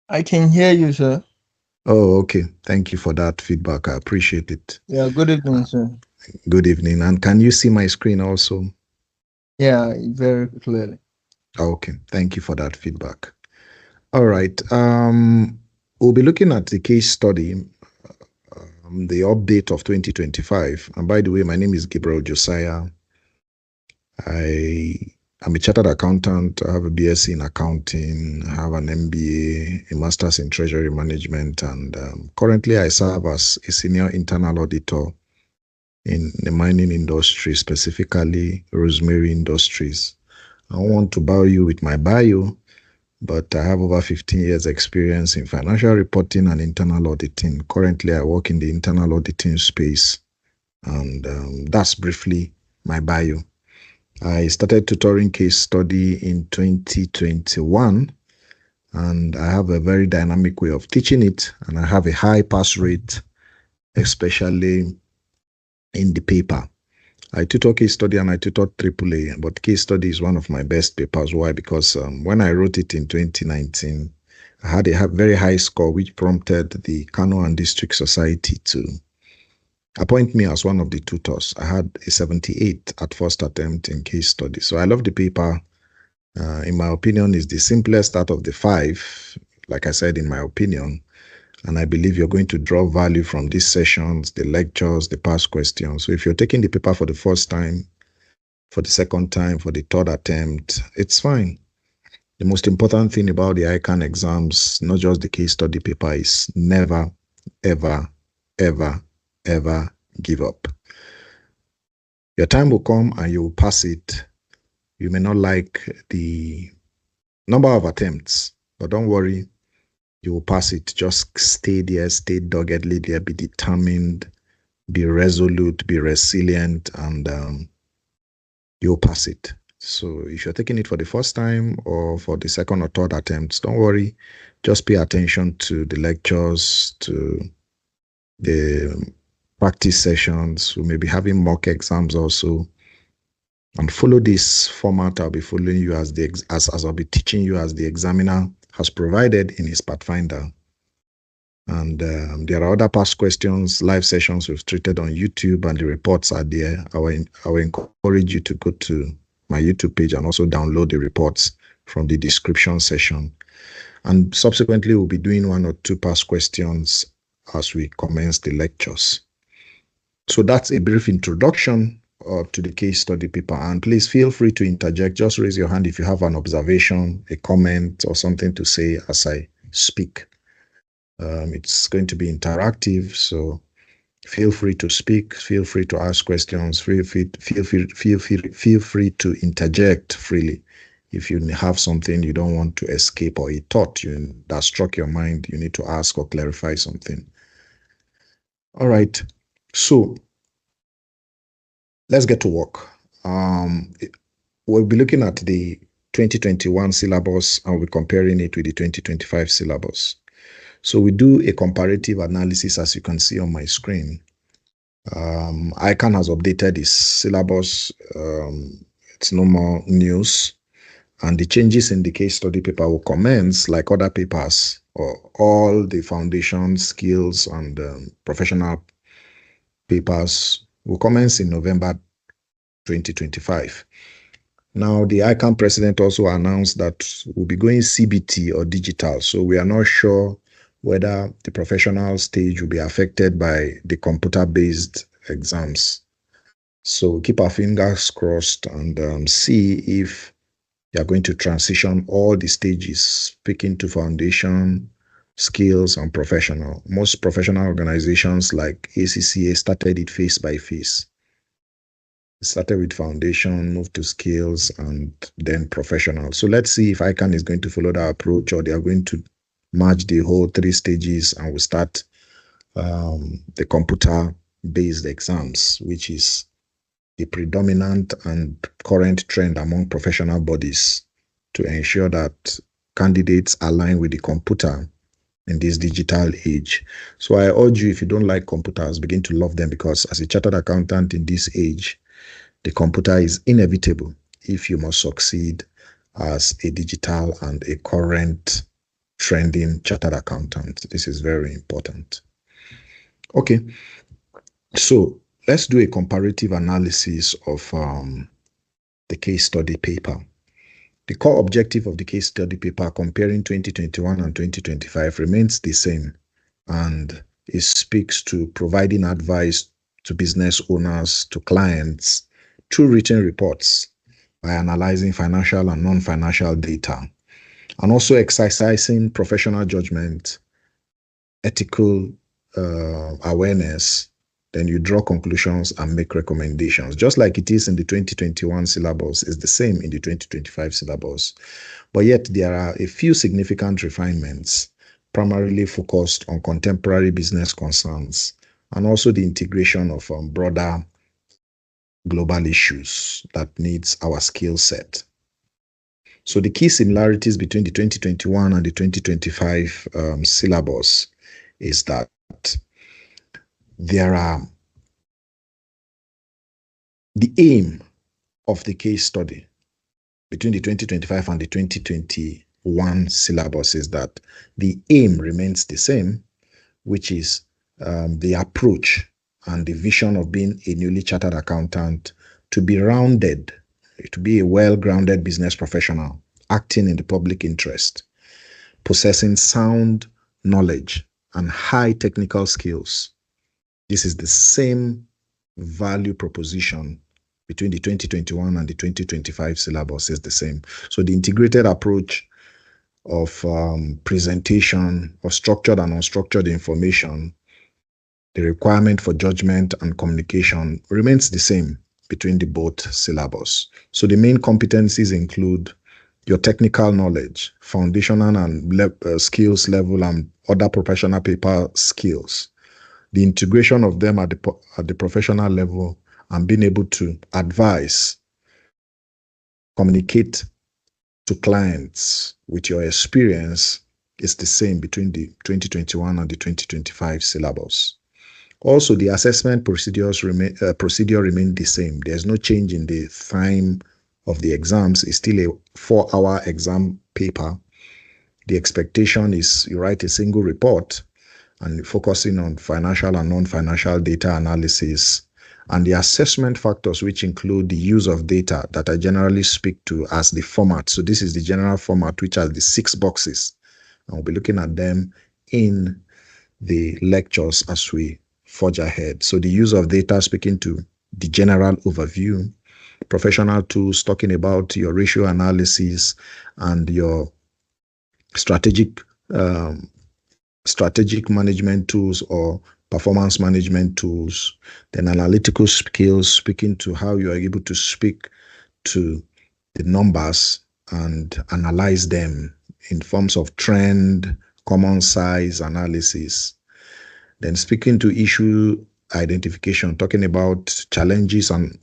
I can hear you, sir. Oh, okay. Thank you for that feedback. I appreciate it. Yeah, good evening, sir. Good evening. And can you see my screen also? Yeah, very clearly. Okay. Thank you for that feedback. All right. We'll be looking at the case study, the update of 2025. And by the way, my name is Gabriel Josiah. I am a chartered accountant. I have a BSc in accounting, I have an MBA, a master's in treasury management, and currently I serve as a senior internal auditor in the mining industry, specifically Rosemary Industries. I don't want to bore you with my bio, but I have over 15 years experience in financial reporting and internal auditing. Currently, I work in the internal auditing space, and that's briefly my bio. I started tutoring case study in 2021, and I have a very dynamic way of teaching it, and I have a high pass rate, especially in the paper. I tutor case study and I tutor AAA, but case study is one of my best papers. Why? Because when I wrote it in 2019, I had a very high score, which prompted the Kano and District Society to appoint me as one of the tutors. I had a 78 at first attempt in case study. So I love the paper. In my opinion, is the simplest out of the five, like I said, in my opinion. And I believe you're going to draw value from these sessions, the lectures, the past questions. So if you're taking the paper for the first time, for the second time, for the third attempt, it's fine. The most important thing about the ICAN exams, not just the case study paper, is never, ever, ever, ever give up. Your time will come and you will pass it. You may not like the number of attempts, but don't worry, you will pass it. Just stay there, stay doggedly there, be determined, be resolute, be resilient, and you'll pass it. So if you're taking it for the first time or for the second or third attempts, don't worry. Just pay attention to the lectures, to the practice sessions. We may be having mock exams also. And follow this format. I'll be following you as I'll be teaching you as the examiner has provided in his Pathfinder. And there are other past questions, live sessions we've treated on YouTube, and the reports are there. I will encourage you to go to my YouTube page and also download the reports from the description session. And subsequently, we'll be doing one or two past questions as we commence the lectures. So that's a brief introduction to the case study paper. And please feel free to interject. Just raise your hand if you have an observation, a comment, or something to say as I speak. It's going to be interactive, so feel free to speak, feel free to ask questions, feel free to interject freely. If you have something you don't want to escape or a thought that struck your mind, you need to ask or clarify something. All right, so let's get to work. We'll be looking at the 2021 syllabus and we're comparing it with the 2025 syllabus. So we do a comparative analysis, as you can see on my screen. ICAN has updated its syllabus. It's no more news. And the changes in the case study paper will commence like other papers, or all the foundation skills and professional papers will commence in November 2025. Now, the ICAN president also announced that we'll be going CBT or digital. So we are not sure whether the professional stage will be affected by the computer-based exams. So keep our fingers crossed and see if you are going to transition all the stages, speaking to foundation, skills, and professional. Most professional organizations like ACCA started it face by face. Started with foundation, moved to skills, and then professional. So let's see if ICAN is going to follow that approach or they are going to merge the whole three stages and we start the computer-based exams, which is the predominant and current trend among professional bodies to ensure that candidates align with the computer in this digital age. So I urge you, if you don't like computers, begin to love them, because as a chartered accountant in this age, the computer is inevitable if you must succeed as a digital and a current trending chartered accountant. This is very important. Okay, so let's do a comparative analysis of the case study paper. The core objective of the case study paper comparing 2021 and 2025 remains the same, and it speaks to providing advice to business owners, to clients, through written reports by analyzing financial and non-financial data, and also exercising professional judgment, ethical awareness. Then you draw conclusions and make recommendations. Just like it is in the 2021 syllabus, it's the same in the 2025 syllabus. But yet there are a few significant refinements, primarily focused on contemporary business concerns and also the integration of broader global issues that needs our skill set. So the key similarities between the 2021 and the 2025 syllabus is that there are the aim of the case study between the 2025 and the 2021 syllabus is that the aim remains the same, which is the approach and the vision of being a newly chartered accountant to be rounded, to be a well-grounded business professional, acting in the public interest, possessing sound knowledge and high technical skills. This is the same value proposition between the 2021 and the 2025 syllabus is the same. So the integrated approach of presentation of structured and unstructured information, the requirement for judgment and communication remains the same between the both syllabus. So the main competencies include your technical knowledge, foundational and skills level, and other professional paper skills. The integration of them at the professional level and being able to advise, communicate to clients with your experience is the same between the 2021 and the 2025 syllabus. Also, the assessment procedure remain the same. There's no change in the time of the exams. It's still a 4-hour exam paper. The expectation is you write a single report and focusing on financial and non-financial data analysis, and the assessment factors, which include the use of data that I generally speak to as the format. So this is the general format, which has the 6 boxes. And we'll be looking at them in the lectures as we forge ahead. So the use of data, speaking to the general overview, professional tools, talking about your ratio analysis and your strategic management tools or performance management tools, then analytical skills, speaking to how you are able to speak to the numbers and analyze them in forms of trend, common size analysis. Then speaking to issue identification, talking about challenges and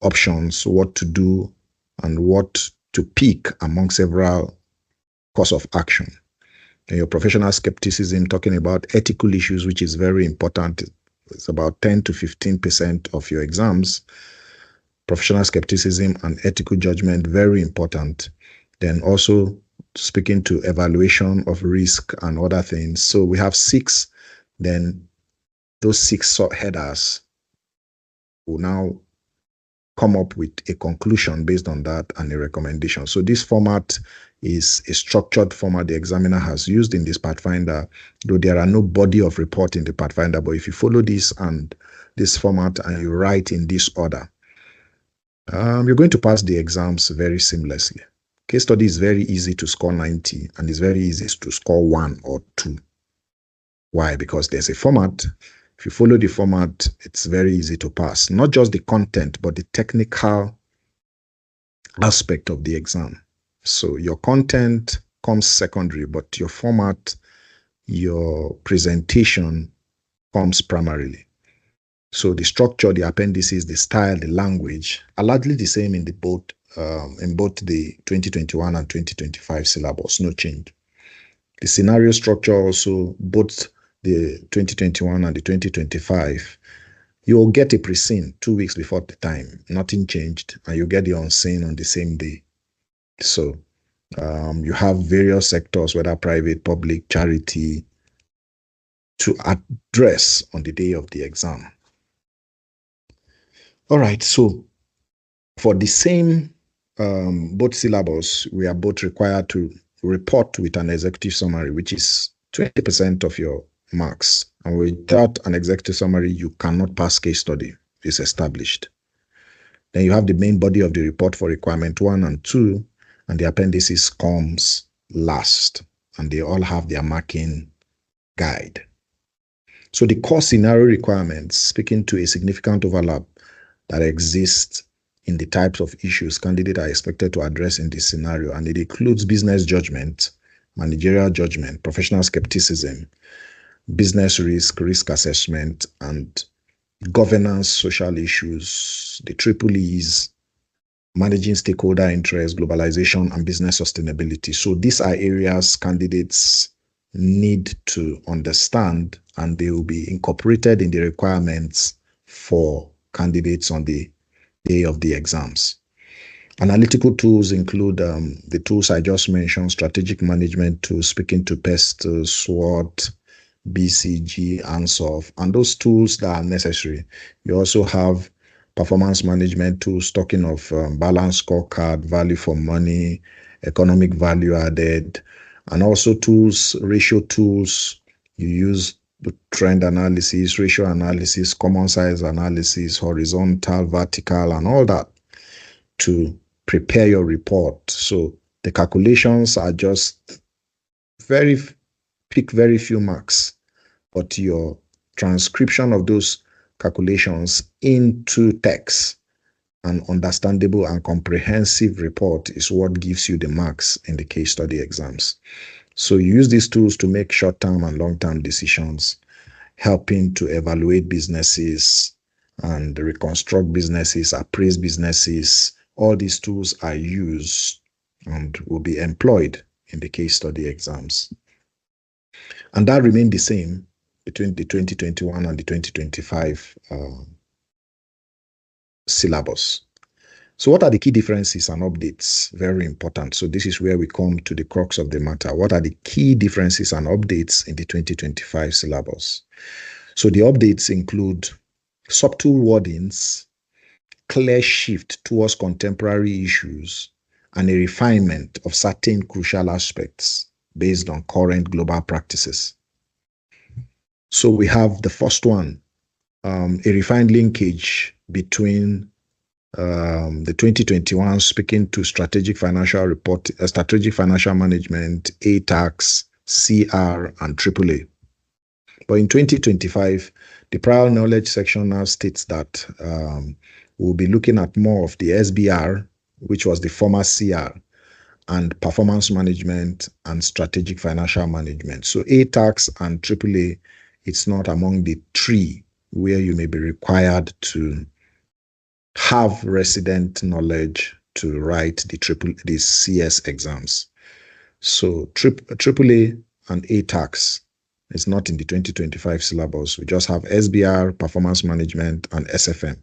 options, what to do and what to pick among several course of action. And your professional skepticism, talking about ethical issues, which is very important. It's about 10 to 15% of your exams. Professional skepticism and ethical judgment, very important. Then also speaking to evaluation of risk and other things. So we have 6, then those 6 headers will now come up with a conclusion based on that and a recommendation. So this format is a structured format the examiner has used in this Pathfinder, though there are no body of report in the Pathfinder. But if you follow this and this format and you write in this order, you're going to pass the exams very seamlessly. Case study is very easy to score 90 and it's very easy to score 1 or 2. Why? Because there's a format. If you follow the format, it's very easy to pass. Not just the content, but the technical aspect of the exam. So your content comes secondary, but your format, your presentation comes primarily. So the structure, the appendices, the style, the language are largely the same in both the 2021 and 2025 syllabus, no change. The scenario structure also, both the 2021 and the 2025, you'll get a pre-scene 2 weeks before the time, nothing changed, and you get the on-scene on the same day. So You have various sectors, whether private, public, charity, to address on the day of the exam. All right, so for the same both syllabus, we are both required to report with an executive summary, which is 20% of your marks. And without an executive summary, you cannot pass case study. It's established. Then you have the main body of the report for requirement 1 and 2, and the appendices comes last, and they all have their marking guide. So the core scenario requirements, speaking to a significant overlap that exists in the types of issues candidates are expected to address in this scenario, and it includes business judgment, managerial judgment, professional skepticism, business risk assessment, and governance, social issues, the triple E's, managing stakeholder interest, globalization, and business sustainability. So these are areas candidates need to understand, and they will be incorporated in the requirements for candidates on the day of the exams. Analytical tools include the tools I just mentioned, strategic management tools, speaking to PEST, SWOT, BCG, ANSOF, and those tools that are necessary. You also have performance management tools, talking of balance scorecard, value for money, economic value added, and also tools, ratio tools. You use trend analysis, ratio analysis, common size analysis, horizontal, vertical, and all that to prepare your report. So the calculations are just pick very few marks, but your transcription of those calculations into text, an understandable and comprehensive report, is what gives you the marks in the case study exams. So you use these tools to make short-term and long-term decisions, helping to evaluate businesses and reconstruct businesses, appraise businesses. All these tools are used and will be employed in the case study exams. And that remained the same between the 2021 and the 2025 syllabus. So what are the key differences and updates? Very important. So this is where we come to the crux of the matter. What are the key differences and updates in the 2025 syllabus? So the updates include subtle wordings, clear shift towards contemporary issues, and a refinement of certain crucial aspects based on current global practices. So we have the first one, a refined linkage between the 2021 speaking to strategic financial management, ATAX, CR, and AAA. But in 2025, the prior knowledge section now states that we'll be looking at more of the SBR, which was the former CR, and performance management and strategic financial management. So ATAX and AAA, it's not among the three where you may be required to have resident knowledge to write the CS exams. So AAA and ATAX is not in the 2025 syllabus. We just have SBR, performance management, and SFM.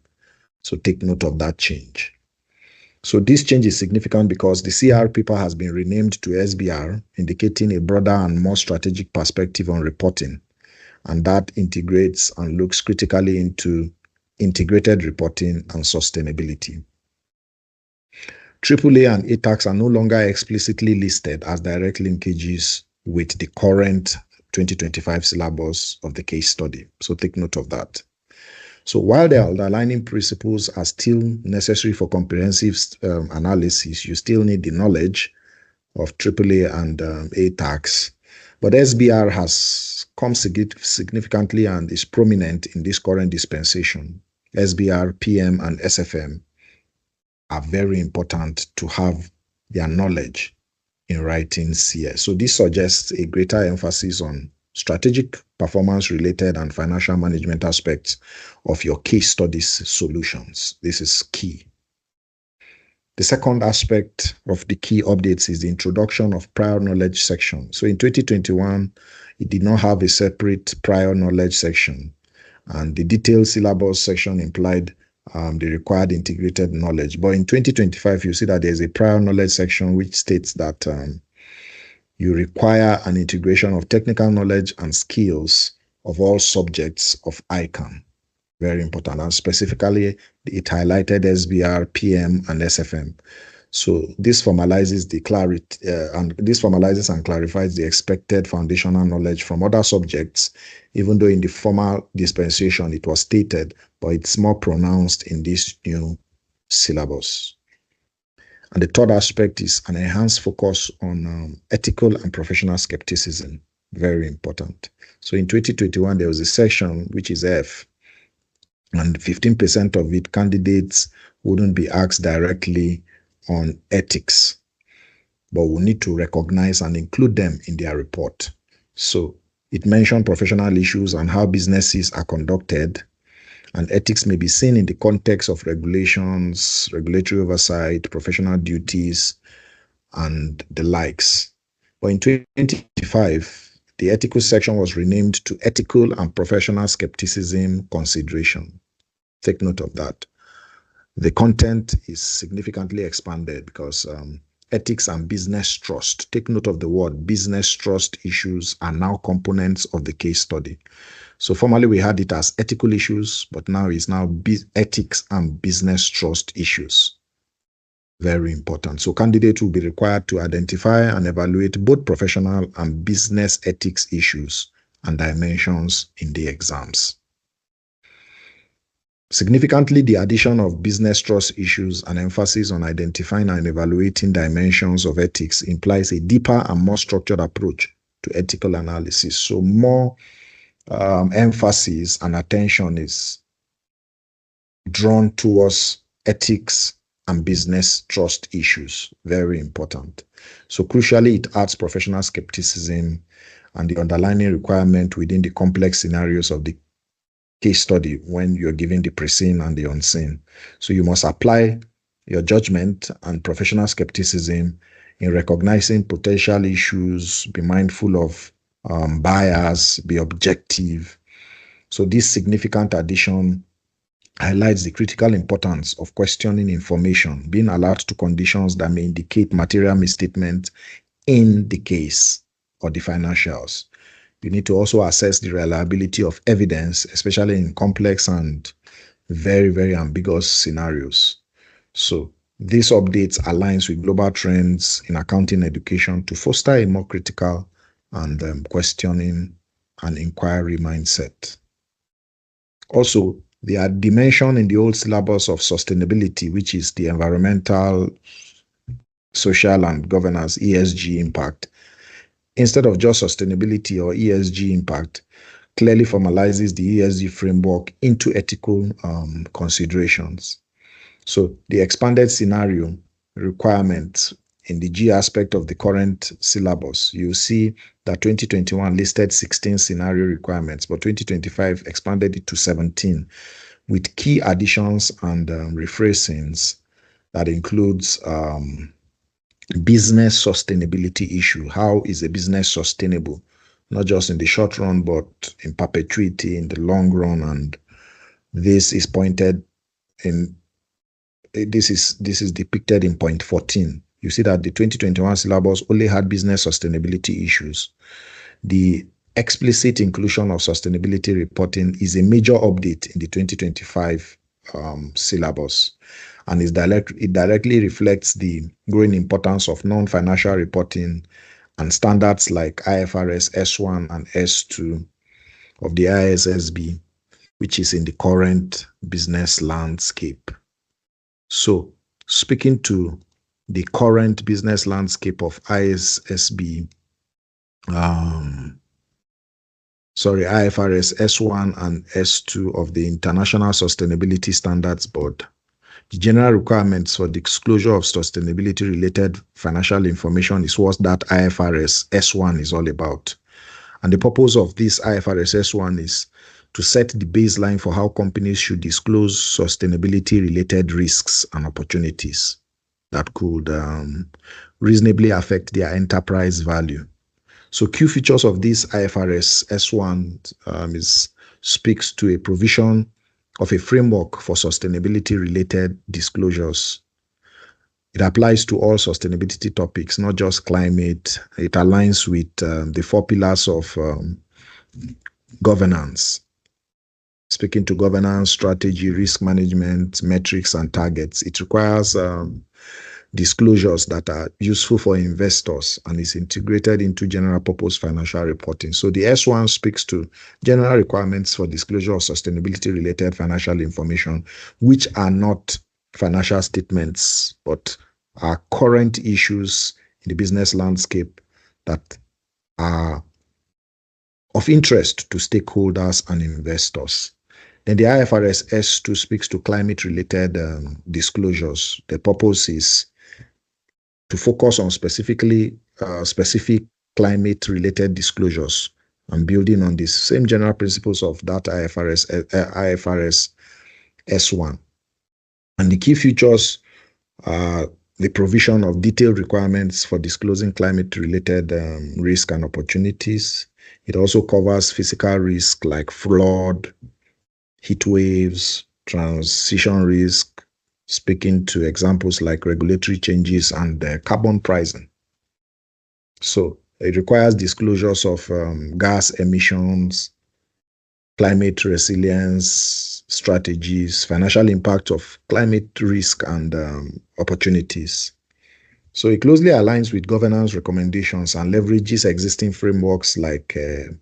So take note of that change. So this change is significant because the CR paper has been renamed to SBR, indicating a broader and more strategic perspective on reporting. And that integrates and looks critically into integrated reporting and sustainability. AAA and ATAX are no longer explicitly listed as direct linkages with the current 2025 syllabus of the case study. So take note of that. So while the underlying principles are still necessary for comprehensive analysis, you still need the knowledge of AAA and ATAX. But SBR has come significantly and is prominent in this current dispensation. SBR, PM, and SFM are very important to have their knowledge in writing CS. So this suggests a greater emphasis on strategic, performance-related, and financial management aspects of your case studies solutions. This is key. The second aspect of the key updates is the introduction of prior knowledge section. So in 2021, it did not have a separate prior knowledge section, and the detailed syllabus section implied the required integrated knowledge. But in 2025, you see that there's a prior knowledge section which states that you require an integration of technical knowledge and skills of all subjects of ICAN. Very important. And specifically, it highlighted SBR, PM, and SFM. So this formalizes the clarity and clarifies the expected foundational knowledge from other subjects, even though in the formal dispensation it was stated, but it's more pronounced in this new syllabus. And the third aspect is an enhanced focus on ethical and professional skepticism. Very important. So in 2021, there was a section which is F, and 15% of it, candidates wouldn't be asked directly on ethics, but we need to recognize and include them in their report. So it mentioned professional issues and how businesses are conducted, and ethics may be seen in the context of regulations, regulatory oversight, professional duties, and the likes. But in 2025, the ethical section was renamed to Ethical and Professional Skepticism Consideration. Take note of that. The content is significantly expanded because ethics and business trust, take note of the word, business trust issues are now components of the case study. So formerly we had it as ethical issues, but now it's now ethics and business trust issues. Very important. So candidates will be required to identify and evaluate both professional and business ethics issues and dimensions in the exams. Significantly, the addition of business trust issues and emphasis on identifying and evaluating dimensions of ethics implies a deeper and more structured approach to ethical analysis. So more emphasis and attention is drawn towards ethics and business trust issues. Very important. So crucially, it adds professional skepticism and the underlying requirement within the complex scenarios of the case study when you're given the pre-seen and the unseen. So you must apply your judgment and professional skepticism in recognizing potential issues, be mindful of bias, be objective. So this significant addition highlights the critical importance of questioning information, being alert to conditions that may indicate material misstatement in the case or the financials. You need to also assess the reliability of evidence, especially in complex and very, very ambiguous scenarios. So this update aligns with global trends in accounting education to foster a more critical and questioning and inquiry mindset. Also, there are dimensions in the old syllabus of sustainability, which is the environmental, social, and governance, ESG impact. Instead of just sustainability or ESG impact, clearly formalizes the ESG framework into ethical considerations. So the expanded scenario requirements in the G aspect of the current syllabus, you see that 2021 listed 16 scenario requirements, but 2025 expanded it to 17 with key additions and rephrasings that includes business sustainability issue. How is a business sustainable? Not just in the short run, but in perpetuity, in the long run. And this is pointed in, this is depicted in point 14. You see that the 2021 syllabus only had business sustainability issues. The explicit inclusion of sustainability reporting is a major update in the 2025 syllabus. And it directly reflects the growing importance of non-financial reporting and standards like IFRS S1 and S2 of the ISSB, which is in the current business landscape. So, speaking to the current business landscape of ISSB, IFRS S1 and S2 of the International Sustainability Standards Board. The general requirements for the disclosure of sustainability-related financial information is what that IFRS S1 is all about. And the purpose of this IFRS S1 is to set the baseline for how companies should disclose sustainability-related risks and opportunities that could reasonably affect their enterprise value. So key features of this IFRS S1 speaks to a provision of a framework for sustainability-related disclosures. It applies to all sustainability topics, not just climate. It aligns with the 4 pillars of governance, speaking to governance, strategy, risk management, metrics, and targets. It requires disclosures that are useful for investors and is integrated into general purpose financial reporting. So the S1 speaks to general requirements for disclosure of sustainability related financial information, which are not financial statements, but are current issues in the business landscape that are of interest to stakeholders and investors. Then the IFRS S2 speaks to climate related disclosures. The purpose is to focus on specific climate-related disclosures and building on the same general principles of that IFRS S1. And the key features are the provision of detailed requirements for disclosing climate-related risk and opportunities. It also covers physical risk like flood, heat waves, transition risk, speaking to examples like regulatory changes and carbon pricing. So it requires disclosures of gas emissions, climate resilience strategies, financial impact of climate risk and opportunities. So it closely aligns with governance recommendations and leverages existing frameworks like GRI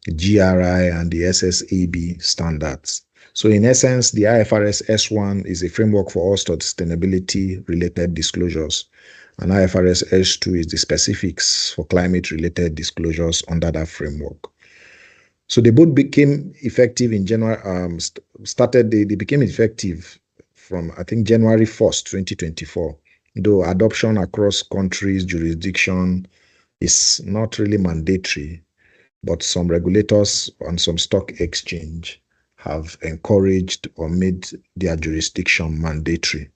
and the ISSB standards. So in essence, the IFRS S1 is a framework for all sustainability-related disclosures, and IFRS S2 is the specifics for climate-related disclosures under that framework. So they both became effective in January. They became effective from I think January 1st, 2024. Though adoption across countries, jurisdiction is not really mandatory, but some regulators and some stock exchange have encouraged or made their jurisdiction mandatory.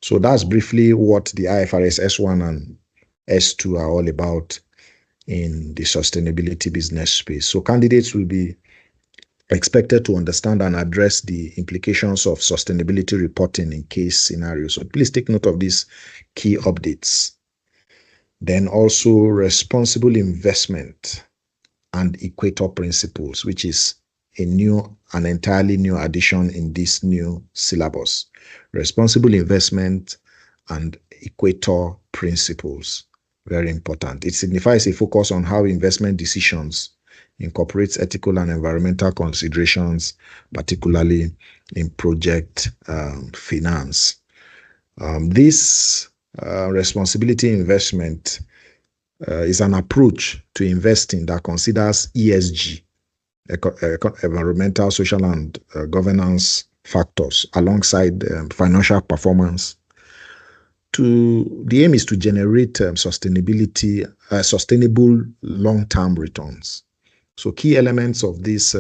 So that's briefly what the IFRS S1 and S2 are all about in the sustainability business space. So candidates will be expected to understand and address the implications of sustainability reporting in case scenarios. So please take note of these key updates. Then also responsible investment and equator principles, which is an entirely new addition in this new syllabus. Responsible investment and equator principles, very important. It signifies a focus on how investment decisions incorporates ethical and environmental considerations, particularly in project finance. This responsibility investment is an approach to investing that considers ESG, environmental, social, and governance factors alongside financial performance. The aim is to generate sustainable long-term returns. So key elements of this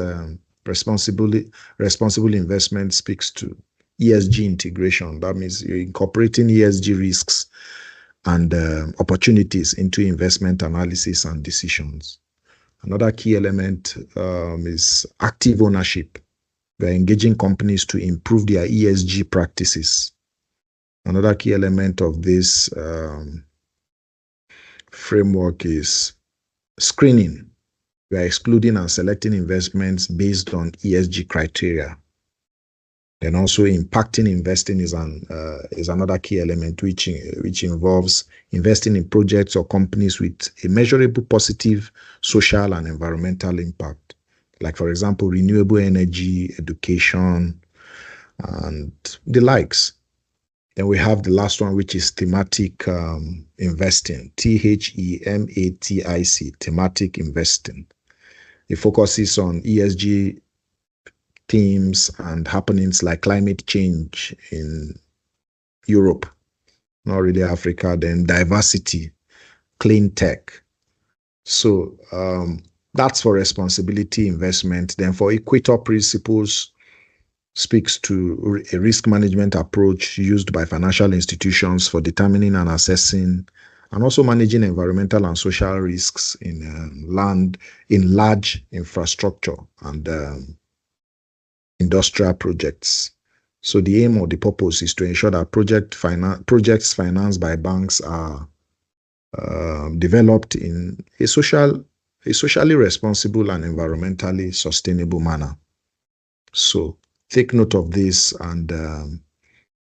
responsible investment speaks to ESG integration. That means you're incorporating ESG risks and opportunities into investment analysis and decisions. Another key element is active ownership. We're engaging companies to improve their ESG practices. Another key element of this framework is screening. We are excluding and selecting investments based on ESG criteria. Then also impacting investing is another key element which involves investing in projects or companies with a measurable positive social and environmental impact. Like for example, renewable energy, education, and the likes. Then we have the last one, which is thematic investing, THEMATIC, thematic investing. It focuses on ESG themes and happenings like climate change in Europe, not really Africa, then diversity, clean tech. So that's for responsibility investment. Then for equator principles, speaks to a risk management approach used by financial institutions for determining and assessing and also managing environmental and social risks in large infrastructure and industrial projects. So the aim or the purpose is to ensure that projects financed by banks are developed in a socially responsible and environmentally sustainable manner. So take note of this, and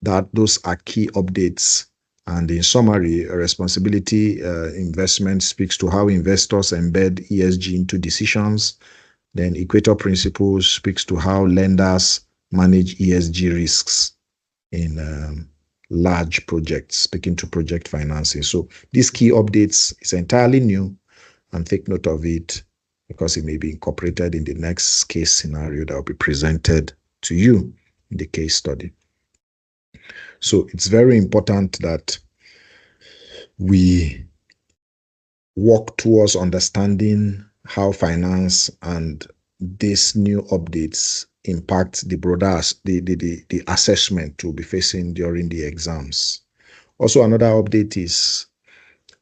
that those are key updates. And in summary, a responsibility investment speaks to how investors embed ESG into decisions. Then Equator Principles speaks to how lenders manage ESG risks in large projects, speaking to project financing. So these key updates is entirely new, and take note of it because it may be incorporated in the next case scenario that will be presented to you in the case study. So it's very important that we work towards understanding how finance and these new updates impact the broader the assessment we'll be facing during the exams. Also, another update is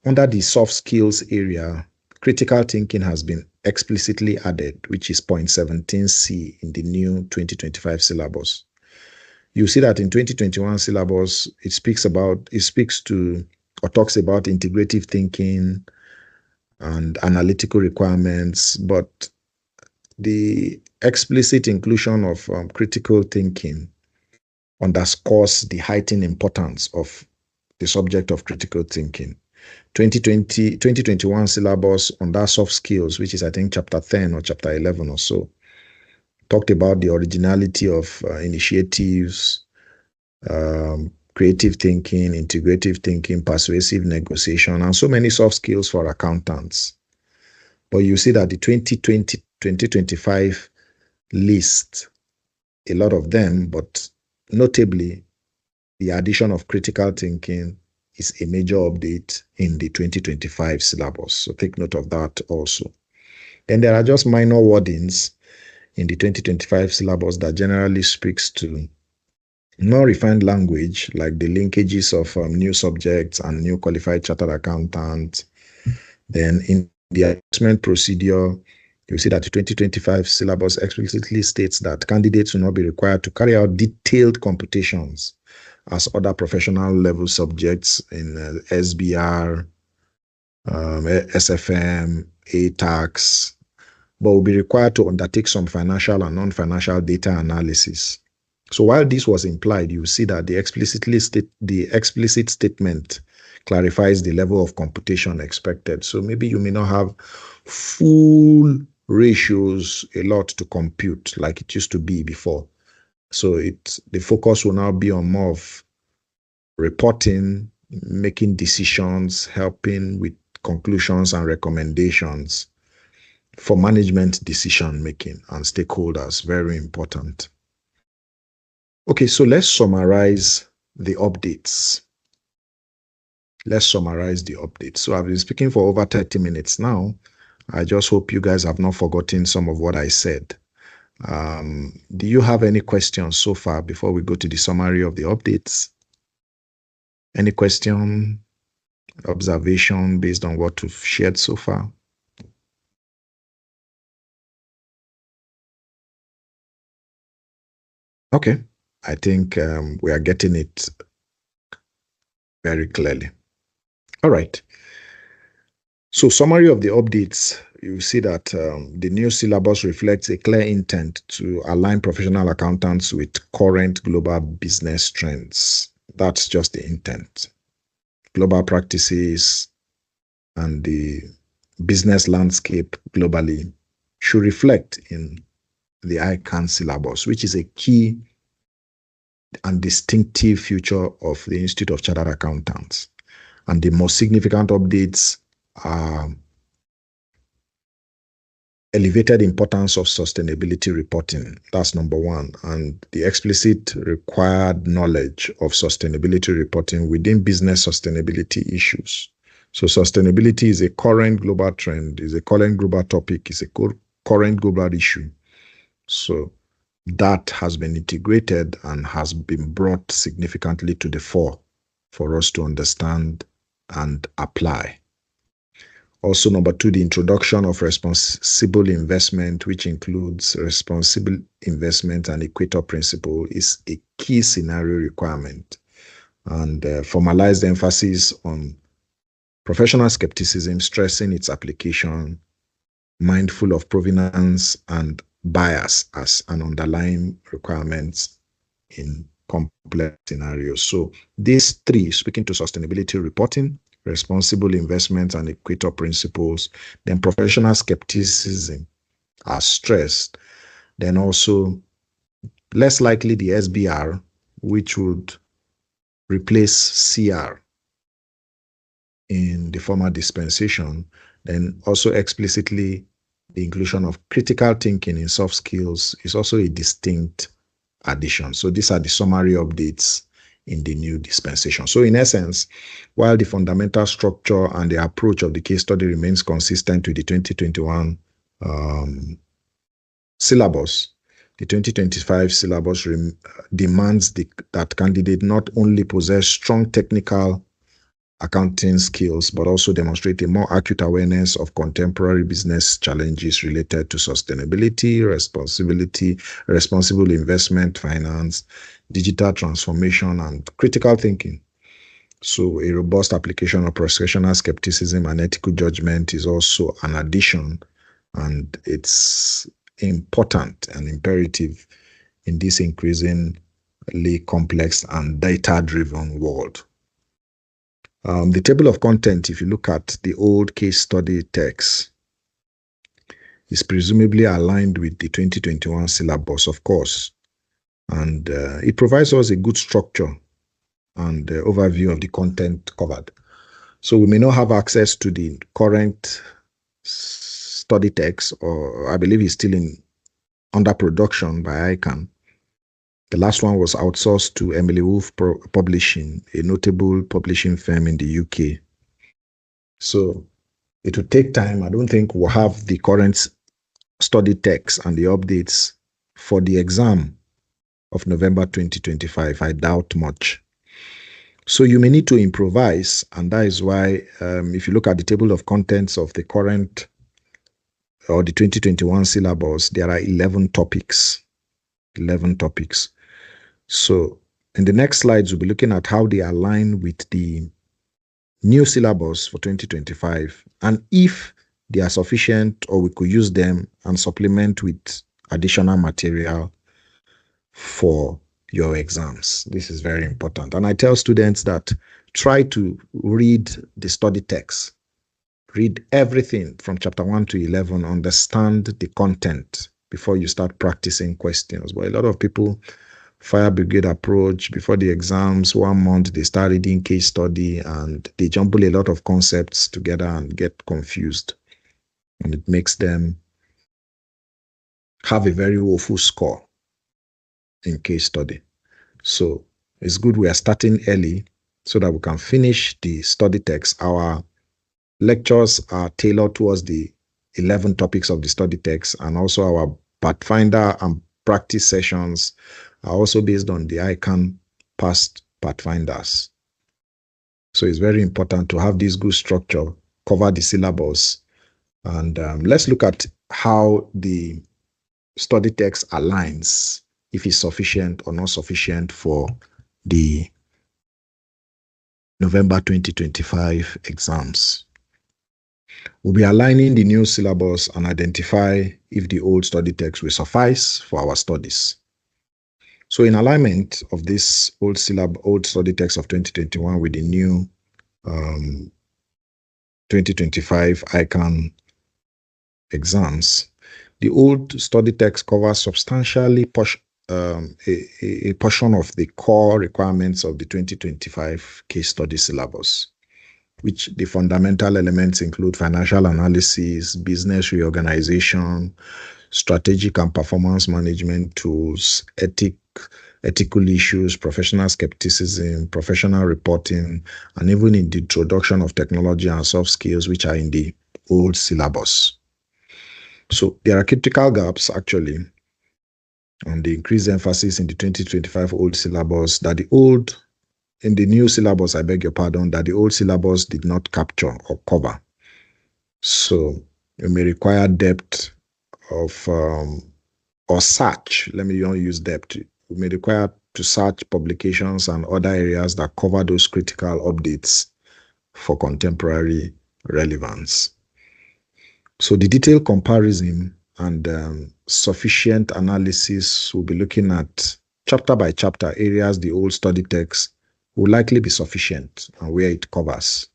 under the soft skills area, critical thinking has been explicitly added, which is point 17C in the new 2025 syllabus. You see that in 2021 syllabus, it speaks to or talks about integrative thinking and analytical requirements, but the explicit inclusion of critical thinking underscores the heightened importance of the subject of critical thinking. 2021 syllabus on that soft skills, which is I think chapter 10 or chapter 11 or so, talked about the originality of initiatives, creative thinking, integrative thinking, persuasive negotiation, and so many soft skills for accountants. But you see that the 2020-2025 list, a lot of them, but notably the addition of critical thinking is a major update in the 2025 syllabus. So take note of that also. Then there are just minor wordings in the 2025 syllabus that generally speaks to more refined language, like the linkages of new subjects and new qualified chartered accountants. Then in the assessment procedure, you see that the 2025 syllabus explicitly states that candidates will not be required to carry out detailed computations as other professional level subjects in SBR, SFM, ATAX, but will be required to undertake some financial and non-financial data analysis. So while this was implied, you see that the explicit statement clarifies the level of computation expected. So maybe you may not have full ratios, a lot to compute like it used to be before. So the focus will now be on more of reporting, making decisions, helping with conclusions and recommendations for management decision making and stakeholders. Very important. Okay, so let's summarize the updates. So I've been speaking for over 30 minutes now. I just hope you guys have not forgotten some of what I said. Do you have any questions so far before we go to the summary of the updates? Any question, observation based on what we've shared so far? Okay, I think we are getting it very clearly. All right. So summary of the updates, you see that the new syllabus reflects a clear intent to align professional accountants with current global business trends. That's just the intent. Global practices and the business landscape globally should reflect in the ICAN syllabus, which is a key and distinctive feature of the Institute of Chartered Accountants. And the most significant updates are elevated importance of sustainability reporting. That's number one. And the explicit required knowledge of sustainability reporting within business sustainability issues. So sustainability is a current global trend, is a current global topic, is a current global issue. So that has been integrated and has been brought significantly to the fore for us to understand and apply. Also, number 2, the introduction of responsible investment, which includes responsible investment and equator principle, is a key scenario requirement. And formalized emphasis on professional skepticism, stressing its application, mindful of provenance and bias as an underlying requirement in complex scenarios. So these 3, speaking to sustainability reporting, responsible investment and equator principles, then professional skepticism are stressed. Then also less likely the SBR, which would replace CR in the former dispensation. Then also explicitly the inclusion of critical thinking in soft skills is also a distinct addition. So these are the summary updates in the new dispensation. So in essence, while the fundamental structure and the approach of the case study remains consistent with the 2021 syllabus, the 2025 syllabus demands that candidate not only possess strong technical accounting skills, but also demonstrate a more acute awareness of contemporary business challenges related to sustainability, responsible investment, finance, digital transformation, and critical thinking. So a robust application of professional skepticism and ethical judgment is also an addition, and it's important and imperative in this increasingly complex and data-driven world. The table of content, if you look at the old case study text, is presumably aligned with the 2021 syllabus, of course, and it provides us a good structure and overview of the content covered. So we may not have access to the current study text, or I believe it's still under production by ICAN. The last one was outsourced to Emily Wolf Publishing, a notable publishing firm in the UK. So it will take time. I don't think we'll have the current study text and the updates for the exam of November 2025. I doubt much. So you may need to improvise, and that is why if you look at the table of contents of the current or the 2021 syllabus, there are 11 topics. 11 topics. So in the next slides, we'll be looking at how they align with the new syllabus for 2025, and if they are sufficient or we could use them and supplement with additional material for your exams. This is very important. And I tell students that try to read the study text. Read everything from chapter 1 to 11, understand the content before you start practicing questions. But a lot of people fire brigade approach before the exams. 1 month they start reading case study and they jumble a lot of concepts together and get confused, and it makes them have a very woeful score in case study. So it's good we are starting early so that we can finish the study text. Our lectures are tailored towards the 11 topics of the study text, and also our Pathfinder and practice sessions are also based on the ICAN past Pathfinders. So it's very important to have this good structure, cover the syllabus, and let's look at how the study text aligns, if it's sufficient or not sufficient for the November 2025 exams. We'll be aligning the new syllabus and identify if the old study text will suffice for our studies. So in alignment of this old study text of 2021 with the new 2025 ICAN exams, the old study text covers substantially a portion of the core requirements of the 2025 case study syllabus, which the fundamental elements include financial analysis, business reorganization, strategic and performance management tools, ethical issues, professional skepticism, professional reporting, and even in the introduction of technology and soft skills, which are in the old syllabus. So there are critical gaps actually, and the increased emphasis in the 2025 old syllabus that in the new syllabus, I beg your pardon, that the old syllabus did not capture or cover. So you may require depth of or search. Let me not use depth. You may require to search publications and other areas that cover those critical updates for contemporary relevance. So the detailed comparison and sufficient analysis will be looking at chapter by chapter areas the old study text will likely be sufficient and where it covers.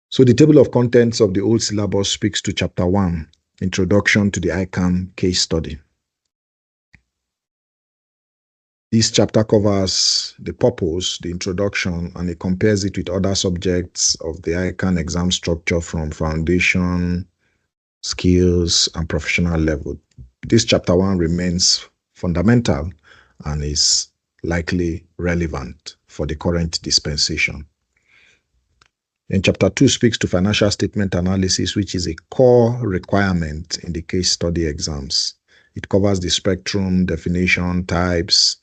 So the table of contents of the old syllabus speaks to chapter 1, Introduction to the ICAN Case Study. This chapter covers the purpose, the introduction, and it compares it with other subjects of the ICAN exam structure from foundation, skills, and professional level. This chapter 1 remains fundamental and is likely relevant for the current dispensation. And chapter 2 speaks to financial statement analysis, which is a core requirement in the case study exams. It covers the spectrum, definition, types,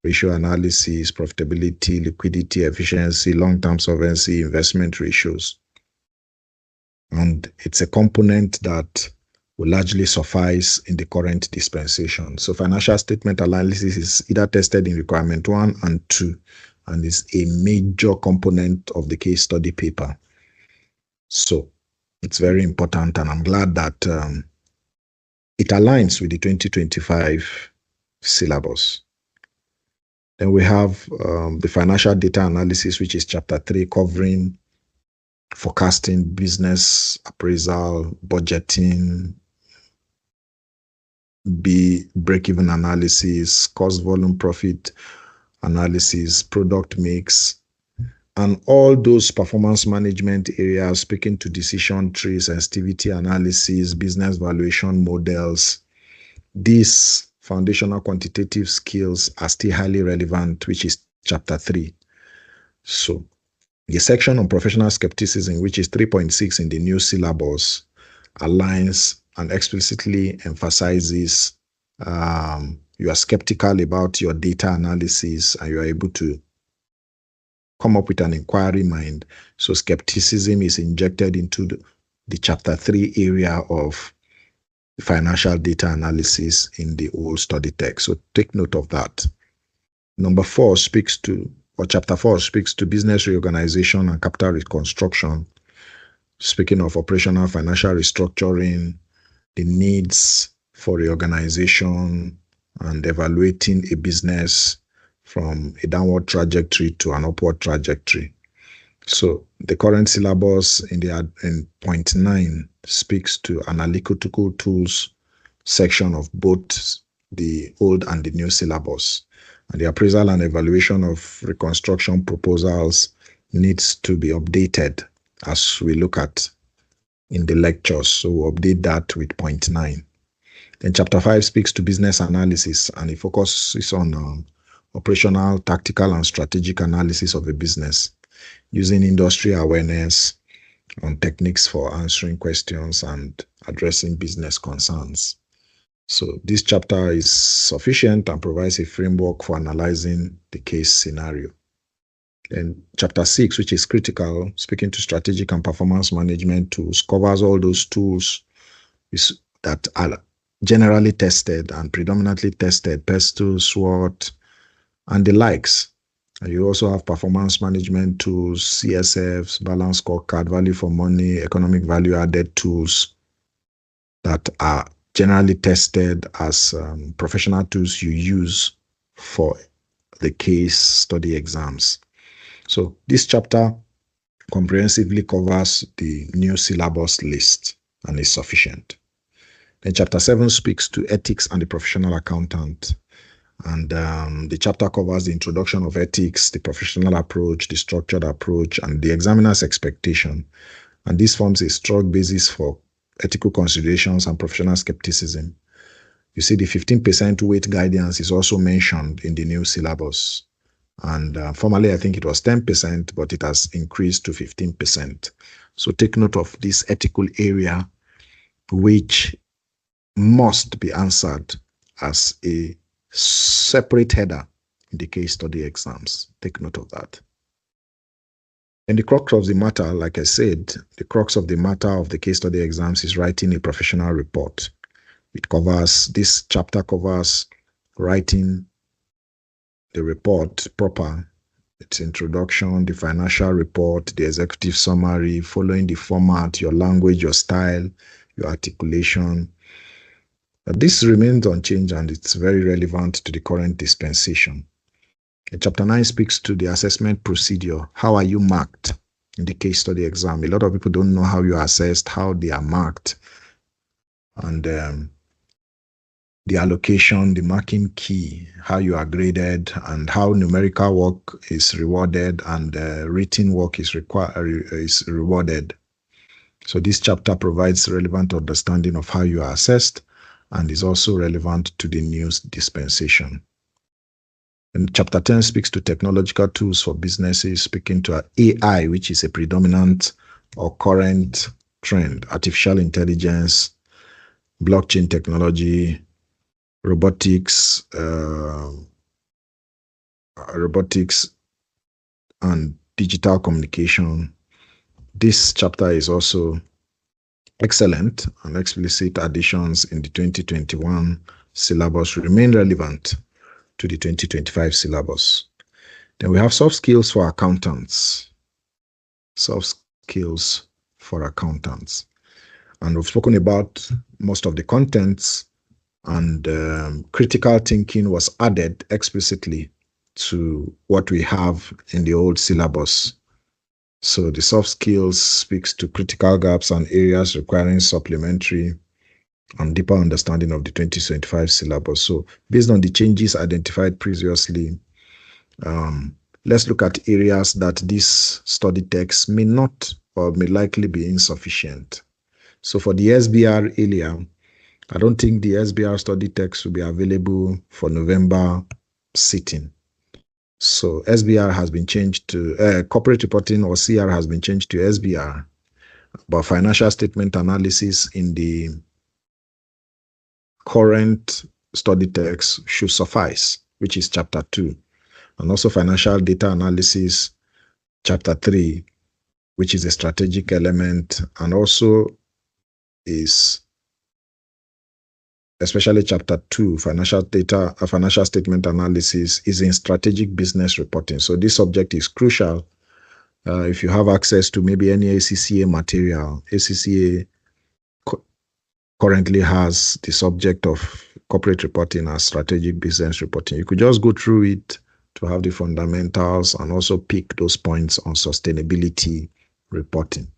ratio analysis, profitability, liquidity, efficiency, long-term solvency, investment ratios. And it's a component that will largely suffice in the current dispensation. So financial statement analysis is either tested in requirement 1 and 2, and is a major component of the case study paper. So it's very important, and I'm glad that it aligns with the 2025 syllabus. Then we have the financial data analysis, which is chapter 3, covering forecasting, business appraisal, budgeting, break-even analysis, cost volume profit analysis, product mix, and all those performance management areas, speaking to decision trees, sensitivity analysis, business valuation models. These foundational quantitative skills are still highly relevant, which is chapter 3. So the section on professional skepticism, which is 3.6 in the new syllabus, aligns and explicitly emphasizes you are skeptical about your data analysis and you are able to come up with an inquiry mind. So skepticism is injected into the chapter 3 area of financial data analysis in the old study text. So take note of that. Chapter 4 speaks to business reorganization and capital reconstruction. Speaking of operational financial restructuring, the needs for reorganization and evaluating a business from a downward trajectory to an upward trajectory. So the current syllabus in point 9 speaks to analytical tools section of both the old and the new syllabus. And the appraisal and evaluation of reconstruction proposals needs to be updated as we look at in the lectures. So we'll update that with point 9. Then chapter 5 speaks to business analysis, and it focuses on operational, tactical, and strategic analysis of a business using industry awareness on techniques for answering questions and addressing business concerns. So this chapter is sufficient and provides a framework for analyzing the case scenario. Then chapter 6, which is critical, speaking to strategic and performance management tools, covers all those tools that are generally tested and predominantly tested, PESTEL, SWOT, and the likes. And you also have performance management tools, CSFs, balance scorecard, value for money, economic value added tools that are generally tested as professional tools you use for the case study exams. So this chapter comprehensively covers the new syllabus list and is sufficient. Then chapter 7 speaks to ethics and the professional accountant. And the chapter covers the introduction of ethics, the professional approach, the structured approach, and the examiner's expectation. And this forms a strong basis for ethical considerations and professional skepticism. You see, the 15% weight guidance is also mentioned in the new syllabus. And formerly, I think it was 10%, but it has increased to 15%. So take note of this ethical area, which must be answered as a separate header in the case study exams. Take note of that. And the crux of the matter, like I said, the crux of the matter of the case study exams is writing a professional report. This chapter covers writing the report proper, its introduction, the financial report, the executive summary, following the format, your language, your style, your articulation. This remains unchanged and it's very relevant to the current dispensation. Chapter 9 speaks to the assessment procedure. How are you marked in the case study exam? A lot of people don't know how you are assessed, how they are marked, and the allocation, the marking key, how you are graded, and how numerical work is rewarded and written work is rewarded. So this chapter provides relevant understanding of how you are assessed and is also relevant to the new dispensation. And chapter 10 speaks to technological tools for businesses, speaking to AI, which is a predominant or current trend, artificial intelligence, blockchain technology, robotics, and digital communication. This chapter is also excellent, and explicit additions in the 2021 syllabus remain relevant to the 2025 syllabus. Then we have soft skills for accountants. Soft skills for accountants. And we've spoken about most of the contents, and critical thinking was added explicitly to what we have in the old syllabus. So the soft skills speaks to critical gaps and areas requiring supplementary and deeper understanding of the 2025 syllabus. So based on the changes identified previously, let's look at areas that this study text may not or may likely be insufficient. So for the SBR area, I don't think the SBR study text will be available for November sitting. So SBR has been changed to corporate reporting, or CR has been changed to SBR, but financial statement analysis in the current study text should suffice, which is chapter 2, and also financial data analysis, chapter 3, which is a strategic element, and also is especially chapter 2, financial statement analysis, is in strategic business reporting. So this subject is crucial. If you have access to maybe any ACCA material, ACCA currently has the subject of corporate reporting as strategic business reporting. You could just go through it to have the fundamentals and also pick those points on sustainability reporting.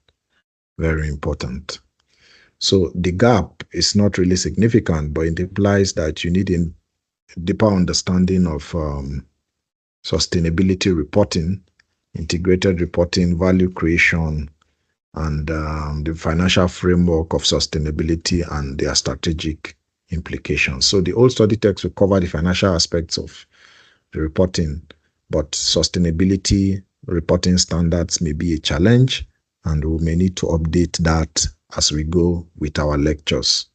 Very important. So the gap is not really significant, but it implies that you need a deeper understanding of sustainability reporting, integrated reporting, value creation, and the financial framework of sustainability and their strategic implications. So the old study text will cover the financial aspects of the reporting, but sustainability reporting standards may be a challenge, and we may need to update that as we go with our lectures.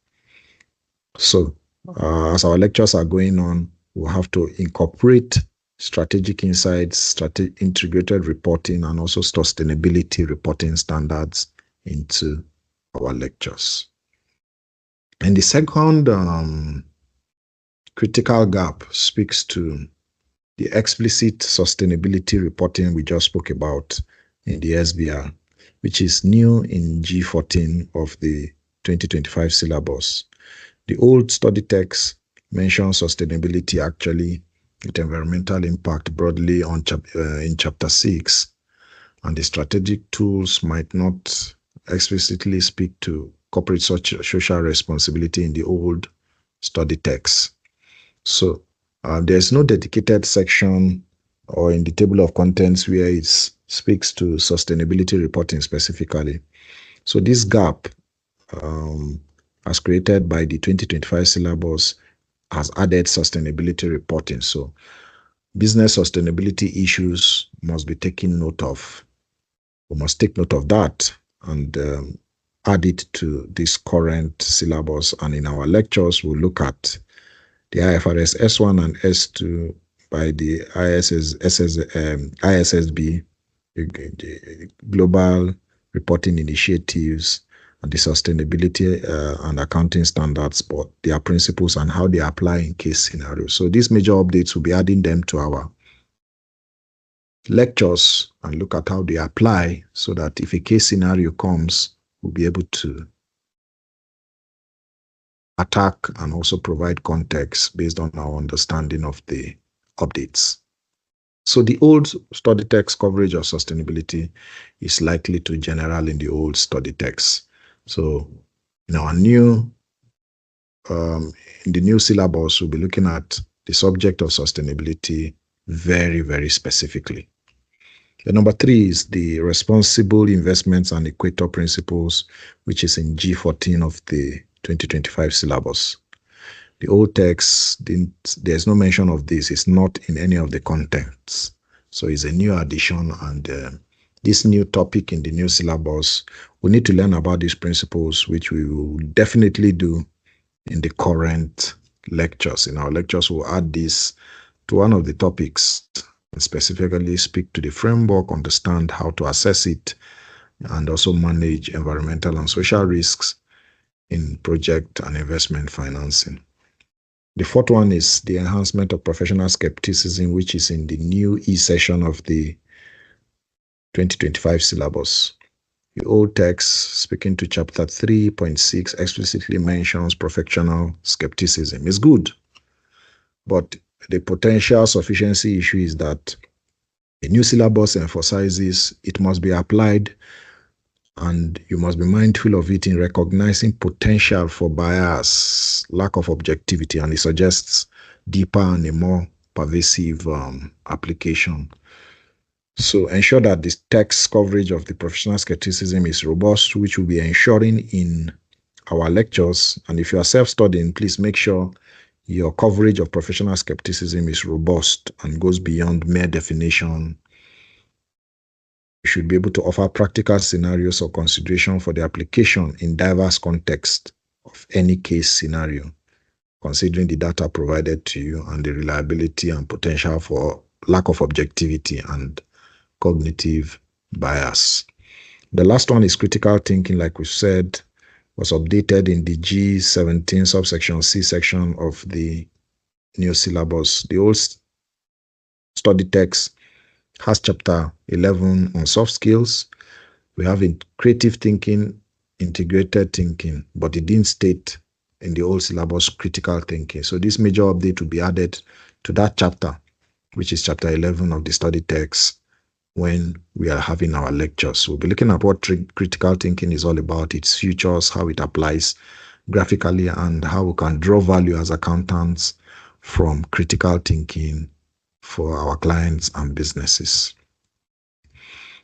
So as our lectures are going on, we'll have to incorporate strategic insights, integrated reporting, and also sustainability reporting standards into our lectures. And the second critical gap speaks to the explicit sustainability reporting we just spoke about in the SBR, which is new in G14 of the 2025 syllabus. The old study text mentions sustainability actually with environmental impact broadly on in chapter 6, and the strategic tools might not explicitly speak to corporate social responsibility in the old study text. So there's no dedicated section or in the table of contents where it speaks to sustainability reporting specifically. So this gap, as created by the 2025 syllabus, has added sustainability reporting. So business sustainability issues must be taken note of. We must take note of that and add it to this current syllabus. And in our lectures, we'll look at the IFRS S1 and S2 by the ISSB, global reporting initiatives, and the sustainability and accounting standards, but their principles and how they apply in case scenarios. So these major updates will be adding them to our lectures and look at how they apply so that if a case scenario comes, we'll be able to attack and also provide context based on our understanding of the updates. So the old study text coverage of sustainability is likely to general in the old study text. So in our new, in the new syllabus, we'll be looking at the subject of sustainability very, very specifically. The number 3 is the responsible investments and equator principles, which is in G14 of the 2025 syllabus. The old text, there's no mention of this. It's not in any of the contents. So it's a new addition, and this new topic in the new syllabus, we need to learn about these principles, which we will definitely do in the current lectures. In our lectures, we'll add this to one of the topics and specifically speak to the framework, understand how to assess it, and also manage environmental and social risks in project and investment financing. The 4th one is the enhancement of professional skepticism, which is in the new E-session of the 2025 syllabus. The old text, speaking to chapter 3.6, explicitly mentions professional skepticism. It's good, but the potential sufficiency issue is that the new syllabus emphasizes it must be applied, and you must be mindful of it in recognizing potential for bias, lack of objectivity, and it suggests deeper and a more pervasive application. So ensure that the text coverage of the professional skepticism is robust, which we'll be ensuring in our lectures. And if you are self-studying, please make sure your coverage of professional skepticism is robust and goes beyond mere definition. You should be able to offer practical scenarios or consideration for the application in diverse contexts of any case scenario, considering the data provided to you and the reliability and potential for lack of objectivity and cognitive bias. The last one is critical thinking, like we said, was updated in the G17 subsection C section of the new syllabus. The old study text has chapter 11 on soft skills. We have in creative thinking, integrated thinking, but it didn't state in the old syllabus critical thinking. So this major update will be added to that chapter, which is chapter 11 of the study text, when we are having our lectures. We'll be looking at what critical thinking is all about, its features, how it applies graphically, and how we can draw value as accountants from critical thinking for our clients and businesses.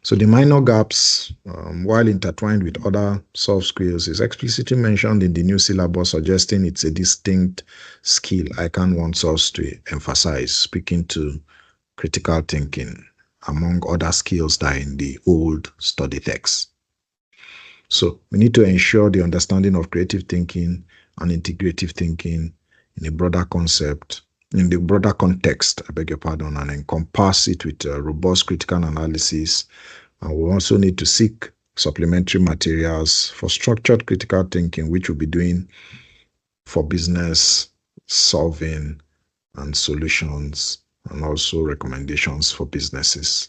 So the minor gaps, while intertwined with other soft skills, is explicitly mentioned in the new syllabus, suggesting it's a distinct skill ICAN wants us to emphasize, speaking to critical thinking, among other skills that are in the old study text. So we need to ensure the understanding of creative thinking and integrative thinking in a broader concept, in the broader context, I beg your pardon, and encompass it with robust critical analysis. And we also need to seek supplementary materials for structured critical thinking, which we'll be doing for business solving and solutions, and also recommendations for businesses.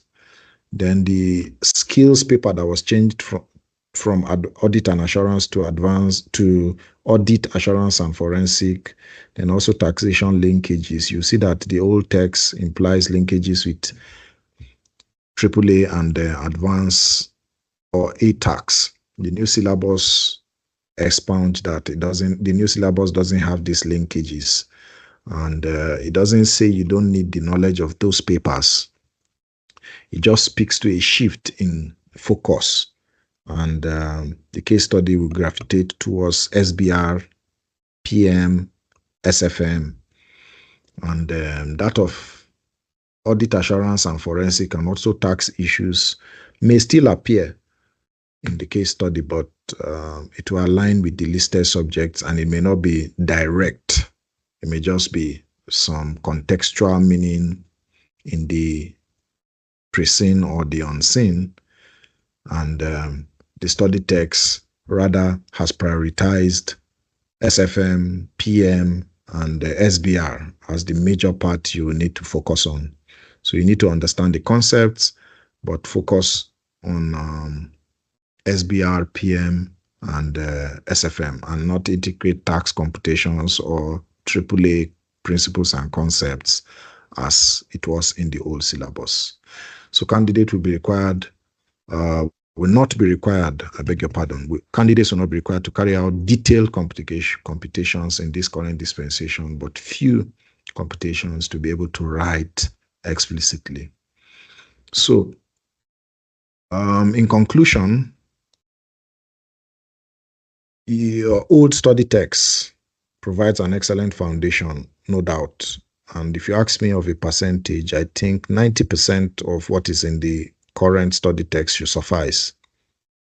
Then the skills paper that was changed from audit and assurance to advanced to audit, assurance, and forensic, then also taxation linkages. You see that the old text implies linkages with AAA and advanced or ATAX. The new syllabus expounds that it doesn't. The new syllabus doesn't have these linkages, and it doesn't say you don't need the knowledge of those papers. It just speaks to a shift in focus, and the case study will gravitate towards SBR, PM, SFM, and that of audit, assurance, and forensic, and also tax issues may still appear in the case study, but it will align with the listed subjects, and it may not be direct. It may just be some contextual meaning in the pre-seen or the unseen, and the study text rather has prioritized SFM, PM, and SBR as the major part you need to focus on. So you need to understand the concepts, but focus on SBR, PM, and SFM, and not integrate tax computations or AAA principles and concepts as it was in the old syllabus. So candidate will be required, will not be required, I beg your pardon, candidates will not be required to carry out detailed computations in this current dispensation, but few computations to be able to write explicitly. So, in conclusion, your old study text provides an excellent foundation, no doubt. And if you ask me of a percentage, I think 90% of what is in the current study text should suffice,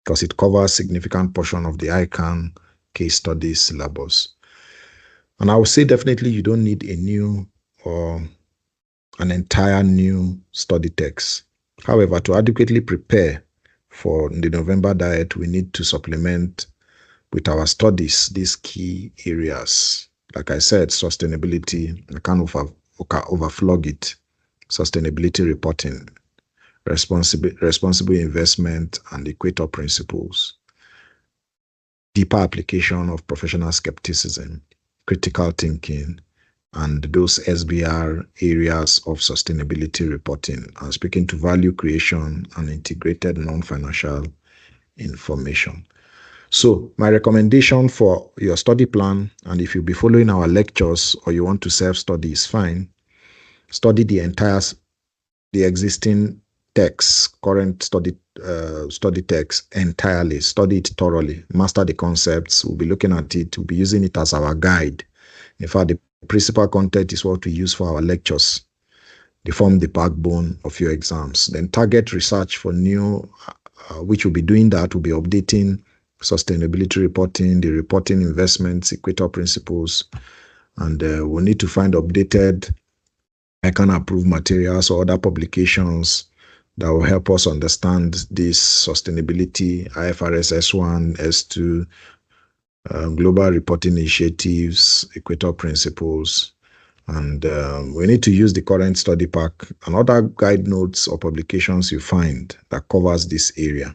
because it covers a significant portion of the ICAN Case Study Syllabus. And I would say definitely you don't need a new or an entire new study text. However, to adequately prepare for the November diet, we need to supplement with our studies these key areas. Like I said, sustainability, I can't overflog it. Sustainability reporting, responsible investment, and equator principles. Deeper application of professional skepticism, critical thinking, and those SBR areas of sustainability reporting, and speaking to value creation and integrated non-financial information. So my recommendation for your study plan, and if you'll be following our lectures or you want to self-study, is fine. Study the existing text, current study text entirely. Study it thoroughly. Master the concepts. We'll be looking at it. We'll be using it as our guide. In fact, the principal content is what we use for our lectures. They form the backbone of your exams. Then target research for new, which will be doing that. We'll be updating sustainability reporting, the reporting investments, equator principles, and we'll need to find updated ICAN approved materials or other publications that will help us understand this sustainability, IFRS S1 S2, global reporting initiatives, equator principles, and we need to use the current study pack and other guide notes or publications you find that covers this area.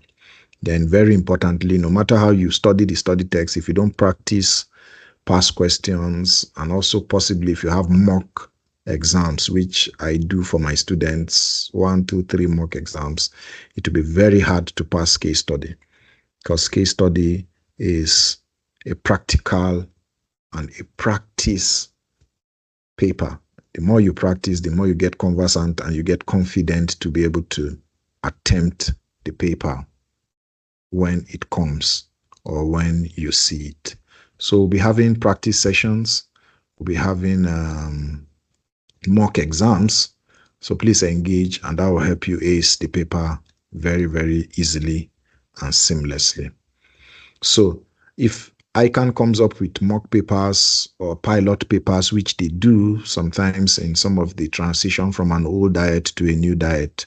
Then very importantly, no matter how you study the study text, if you don't practice past questions, and also possibly if you have mock exams, which I do for my students, 1, 2, 3 mock exams, it will be very hard to pass case study, because case study is a practical and a practice paper. The more you practice, the more you get conversant and you get confident to be able to attempt the paper when it comes or when you see it. So we'll be having practice sessions, we'll be having mock exams. So please engage, and that will help you ace the paper very, very easily and seamlessly. So if ICAN comes up with mock papers or pilot papers, which they do sometimes in some of the transition from an old diet to a new diet,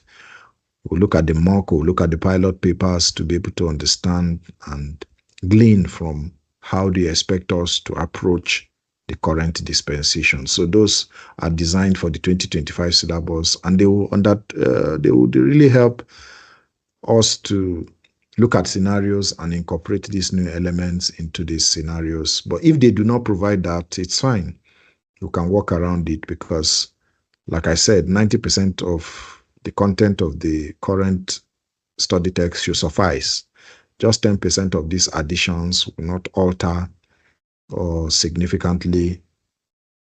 we'll look at the mock, we'll look at the pilot papers to be able to understand and glean from how they expect us to approach the current dispensation. So those are designed for the 2025 syllabus, and they will really help us to look at scenarios and incorporate these new elements into these scenarios. But if they do not provide that, it's fine. You can work around it, because, like I said, 90% of the content of the current study text should suffice. Just 10% of these additions will not alter or significantly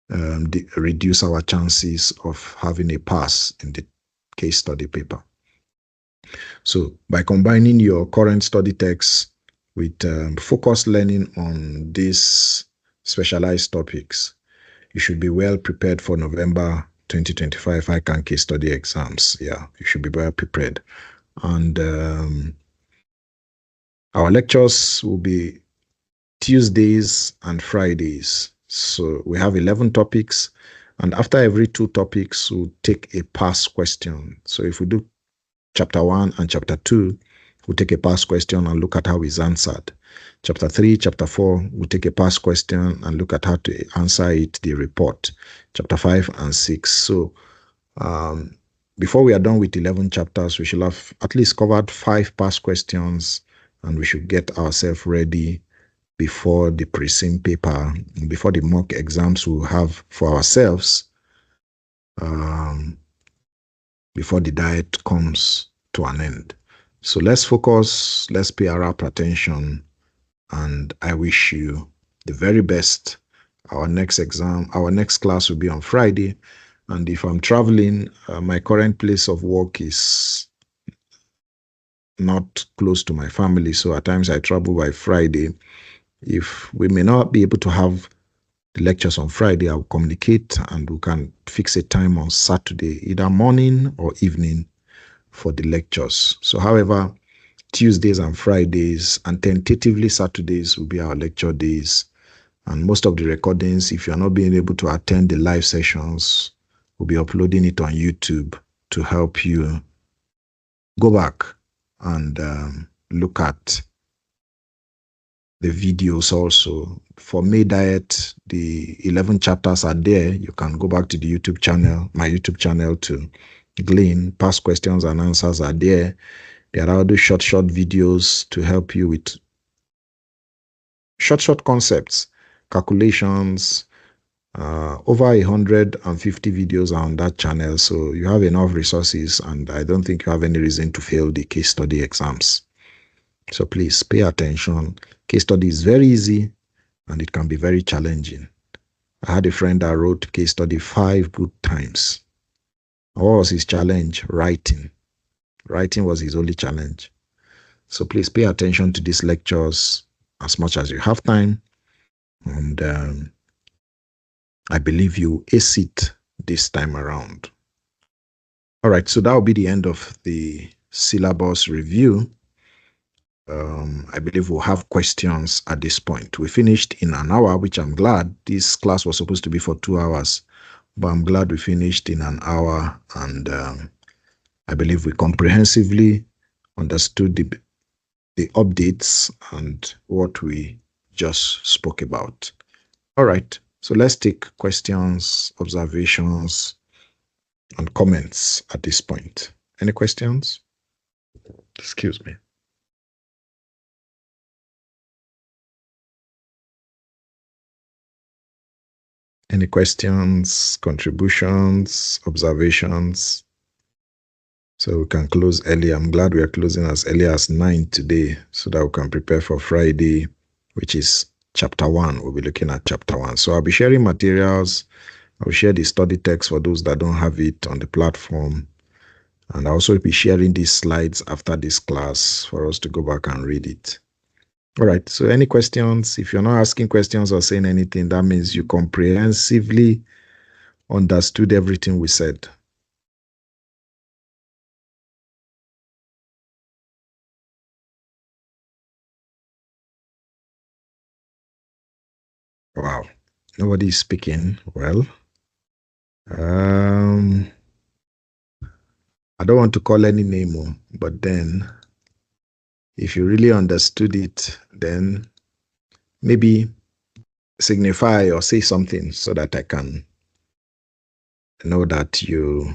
reduce our chances of having a pass in the case study paper. So by combining your current study text with focused learning on these specialized topics, you should be well prepared for November 2025 ICAN Case Study exams. Yeah, you should be well prepared. And our lectures will be Tuesdays and Fridays. So we have 11 topics, and after every 2 topics, we'll take a pass question. So if we do chapter 1 and chapter 2, we'll take a past question and look at how it's answered. Chapter 3, chapter 4, we'll take a past question and look at how to answer it, the report. Chapter 5 and 6. So before we are done with 11 chapters, we should have at least covered 5 past questions, and we should get ourselves ready before the pre-sim paper, before the mock exams we'll have for ourselves, before the diet comes to an end. So let's focus, let's pay our rapt attention, and I wish you the very best. Our next exam, our next class will be on Friday. And if I'm traveling, my current place of work is not close to my family. So at times I travel by Friday. If we may not be able to have the lectures on Friday, I'll communicate and we can fix a time on Saturday, either morning or evening for the lectures. So however, Tuesdays and Fridays and tentatively Saturdays will be our lecture days. And most of the recordings, if you're not being able to attend the live sessions, we'll be uploading it on YouTube to help you go back and look at the videos also. For May Diet, the 11 chapters are there. You can go back to the YouTube channel, my YouTube channel, to glean. Past questions and answers are there. There are other short videos to help you with short concepts, calculations. Over 150 videos are on that channel, so you have enough resources, and I don't think you have any reason to fail the case study exams. So please pay attention. Case study is very easy and it can be very challenging. I had a friend that wrote case study 5 good times. What was his challenge? Writing. Writing was his only challenge. So please pay attention to these lectures as much as you have time, and I believe you ace it this time around. All right, so that will be the end of the syllabus review. I believe we'll have questions at this point. We finished in an hour, which I'm glad. This class was supposed to be for 2 hours, but I'm glad we finished in an hour, and I believe we comprehensively understood the updates and what we just spoke about. All right, so let's take questions, observations, and comments at this point. Any questions? Excuse me. Any questions, contributions, observations? So we can close early. I'm glad we are closing as early as 9 today so that we can prepare for Friday, which is chapter 1. We'll be looking at chapter 1. So I'll be sharing materials. I'll share the study text for those that don't have it on the platform. And I'll also be sharing these slides after this class for us to go back and read it. All right, so any questions? If you're not asking questions or saying anything, that means you comprehensively understood everything we said. Wow, nobody is speaking. Well, I don't want to call any name, but then if you really understood it, then maybe signify or say something so that I can know that you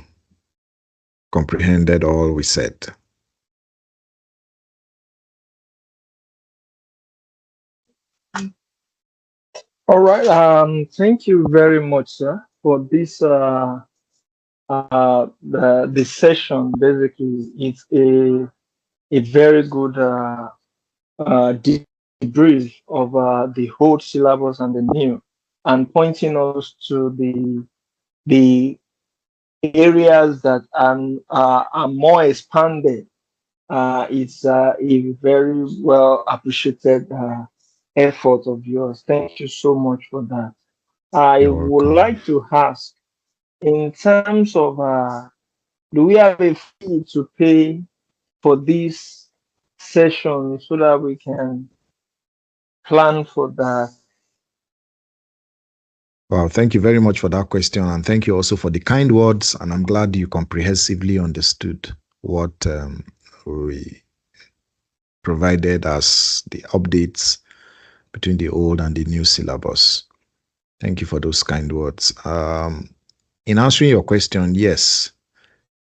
comprehended all we said. All right. Thank you very much, sir, for this the session. Basically, it's a very good debrief of the old syllabus and the new, and pointing us to the areas that are more expanded. It's a very well appreciated effort of yours. Thank you so much for that. I You're would welcome. like to ask, in terms of, do we have a fee to pay for this session so that we can plan for that? Well, thank you very much for that question, and thank you also for the kind words, and I'm glad you comprehensively understood what we provided as the updates between the old and the new syllabus. Thank you for those kind words. In answering your question, yes,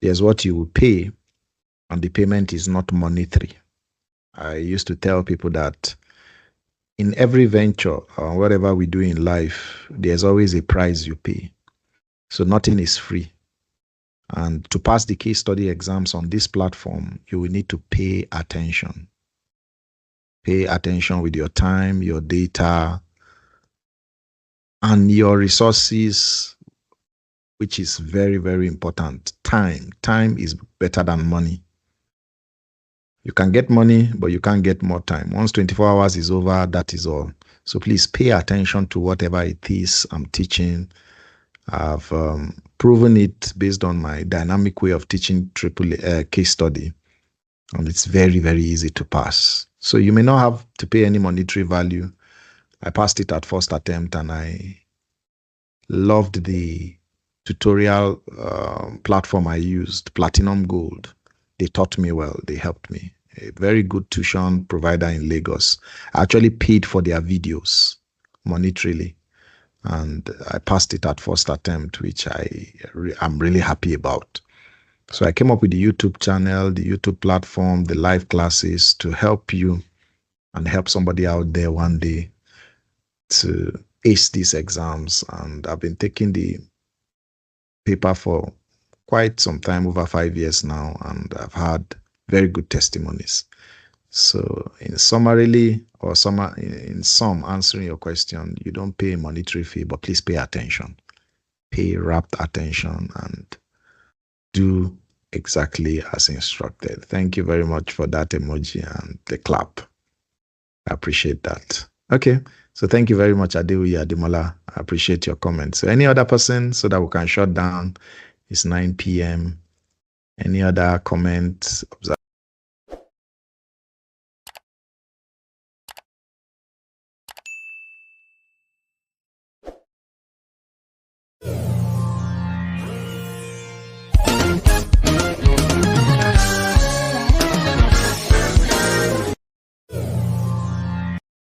there's what you will pay, and the payment is not monetary. I used to tell people that in every venture or whatever we do in life, there's always a price you pay. So nothing is free. And to pass the case study exams on this platform, you will need to pay attention. Pay attention with your time, your data, and your resources, which is very, very important. Time. Time is better than money. You can get money, but you can't get more time. Once 24 hours is over, that is all. So please pay attention to whatever it is I'm teaching. I've proven it based on my dynamic way of teaching case study. And it's very, very easy to pass. So you may not have to pay any monetary value. I passed it at first attempt, and I loved the tutorial platform I used, Platinum Gold. They taught me well. They helped me. A very good tuition provider in Lagos. I actually paid for their videos monetarily, and I passed it at first attempt, which I'm really happy about. So I came up with the YouTube channel, the YouTube platform, the live classes to help you and help somebody out there one day to ace these exams. And I've been taking the paper for quite some time, over 5 years now, and I've had very good testimonies. So in sum, answering your question, you don't pay a monetary fee, but please pay attention. Pay rapt attention and do exactly as instructed. Thank you very much for that emoji and the clap. I appreciate that. Okay, so thank you very much, Adeoye Ademola. I appreciate your comments. So any other person, so that we can shut down? It's 9 p.m. Any other comments?